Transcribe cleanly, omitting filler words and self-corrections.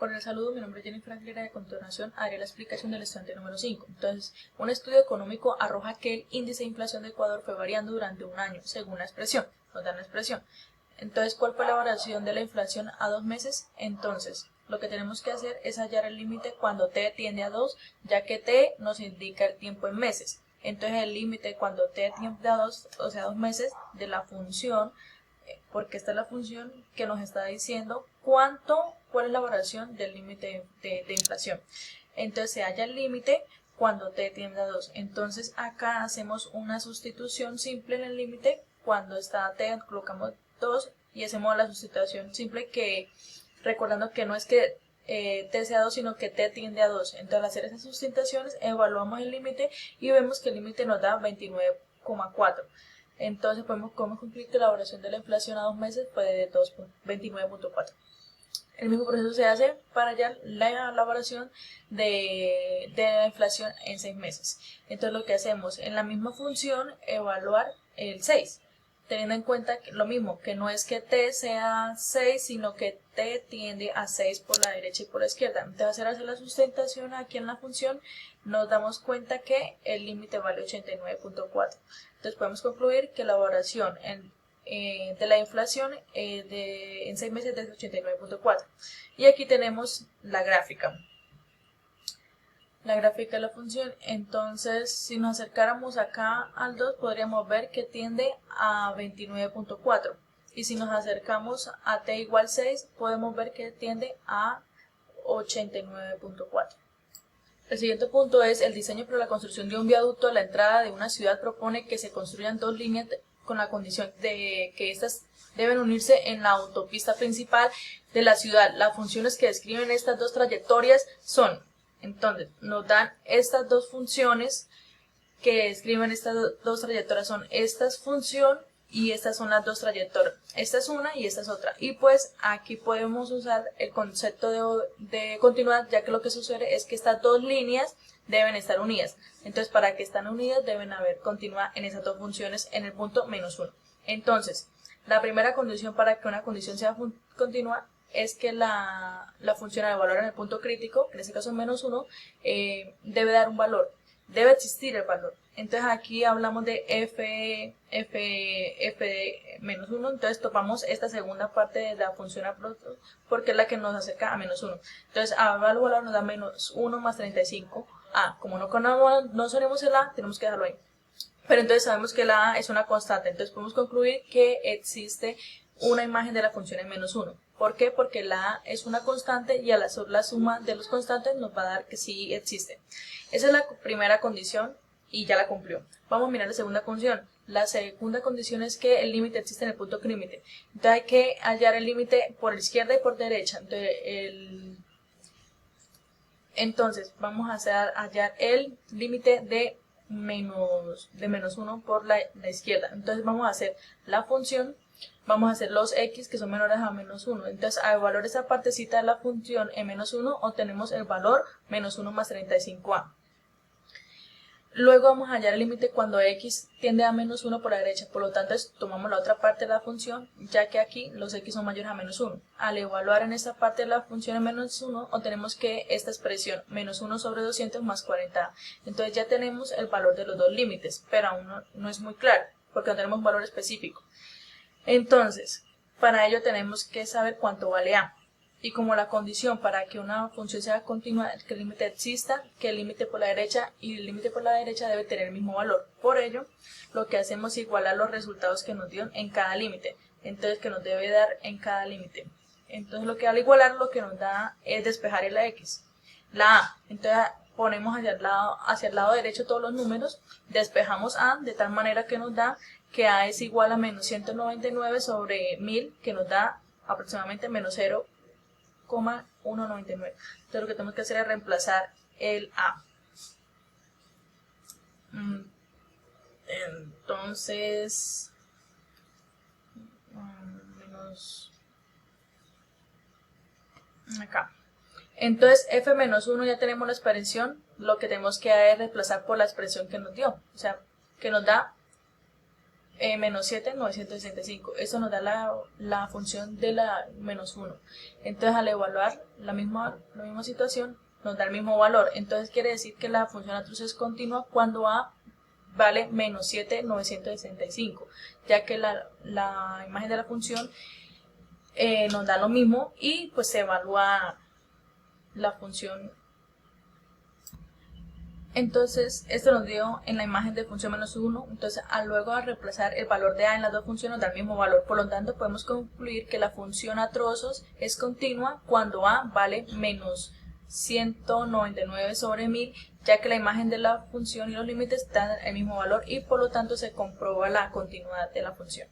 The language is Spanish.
Cordial saludo, mi nombre es Jennifer Aguilera. De continuación haré la explicación del estudiante número 5. Entonces, un estudio económico arroja que el índice de inflación de Ecuador fue variando durante un año, según la expresión. Nos dan la expresión. Entonces, ¿cuál fue la variación de la inflación a 2 meses? Entonces, lo que tenemos que hacer es hallar el límite cuando t tiende a 2, ya que t nos indica el tiempo en meses. Entonces, el límite cuando t tiende a 2, o sea, 2 meses, de la función, porque esta es la función que nos está diciendo cuál es la variación del límite de inflación. Entonces se halla el límite cuando t tiende a 2. Entonces acá hacemos una sustitución simple en el límite. Cuando está t colocamos 2 y hacemos la sustitución simple, que recordando que no es que t sea 2, sino que t tiende a 2. Entonces al hacer esas sustituciones evaluamos el límite y vemos que el límite nos da 29,4. Entonces podemos concluir que la variación de la inflación a 2 meses fue de 29,4. El mismo proceso se hace para hallar la variación de la inflación en 6 meses. Entonces lo que hacemos en la misma función, evaluar el 6, teniendo en cuenta que lo mismo, que no es que t sea 6, sino que t tiende a 6 por la derecha y por la izquierda. Entonces al hacer la sustentación aquí en la función, nos damos cuenta que el límite vale 89,4. Entonces podemos concluir que la variación de la inflación en 6 meses es de 89,4. Y aquí tenemos la gráfica. La gráfica de la función. Entonces, si nos acercáramos acá al 2, podríamos ver que tiende a 29,4. Y si nos acercamos a t igual 6, podemos ver que tiende a 89,4. El siguiente punto es: el diseño para la construcción de un viaducto a la entrada de una ciudad propone que se construyan 2 líneas con la condición de que éstas deben unirse en la autopista principal de la ciudad. Las funciones que describen estas dos trayectorias son, entonces, nos dan estas dos funciones que describen estas dos trayectorias, son estas función y estas son las dos trayectorias. Esta es una y esta es otra. Y pues aquí podemos usar el concepto de continuidad, ya que lo que sucede es que estas dos líneas deben estar unidas. Entonces, para que estén unidas deben haber continuidad en esas dos funciones en el punto -1. Entonces, la primera condición para que una condición sea continua es que la función al evaluar en el punto crítico, en este caso -1, debe dar un valor. Debe existir el valor. Entonces aquí hablamos de f de -1, entonces topamos esta segunda parte de la función porque es la que nos acerca a -1. Entonces a el valor nos da -1 más 35. Como no sabemos el a, tenemos que dejarlo ahí. Pero entonces sabemos que la a es una constante, entonces podemos concluir que existe una imagen de la función en -1. ¿Por qué? Porque la a es una constante y al hacer la suma de los constantes nos va a dar que sí existe. Esa es la primera condición y ya la cumplió. Vamos a mirar la segunda condición. La segunda condición es que el límite existe en el punto límite. Entonces hay que hallar el límite por la izquierda y por derecha. Entonces vamos a hallar el límite de -1 por la izquierda. Entonces vamos a hacer la función. Vamos a hacer los x que son menores a -1. Entonces, al evaluar esa partecita de la función en -1, obtenemos el valor -1 más 35a. Luego vamos a hallar el límite cuando x tiende a -1 por la derecha. Por lo tanto, tomamos la otra parte de la función, ya que aquí los x son mayores a -1. Al evaluar en esta parte de la función en -1, obtenemos que esta expresión, -1 sobre 200 más 40a. Entonces ya tenemos el valor de los dos límites, pero aún no es muy claro, porque no tenemos un valor específico. Entonces, para ello tenemos que saber cuánto vale a. Y como la condición para que una función sea continua es que el límite exista, que el límite por la derecha y el límite por la derecha debe tener el mismo valor. Por ello, lo que hacemos es igualar los resultados que nos dio en cada límite. Entonces, que nos debe dar en cada límite. Entonces, lo que al igualar lo que nos da es despejar la x. La a. Entonces, ponemos hacia el lado derecho todos los números, despejamos a de tal manera que nos da que a es igual a -199 sobre 1000, que nos da aproximadamente -0,199. Entonces lo que tenemos que hacer es reemplazar el a. Entonces, acá. Entonces f-1 ya tenemos la expresión, lo que tenemos que es reemplazar por la expresión que nos dio, o sea, que nos da menos 7,965. Eso nos da la función de la menos 1. Entonces al evaluar la misma situación nos da el mismo valor. Entonces quiere decir que la función atroz es continua cuando a vale menos 7,965, ya que la imagen de la función nos da lo mismo y pues se evalúa la función. Entonces esto nos dio en la imagen de función menos 1, entonces luego al reemplazar el valor de a en las dos funciones nos da el mismo valor, por lo tanto podemos concluir que la función a trozos es continua cuando a vale menos 199 sobre 1000, ya que la imagen de la función y los límites dan el mismo valor y por lo tanto se comprueba la continuidad de la función.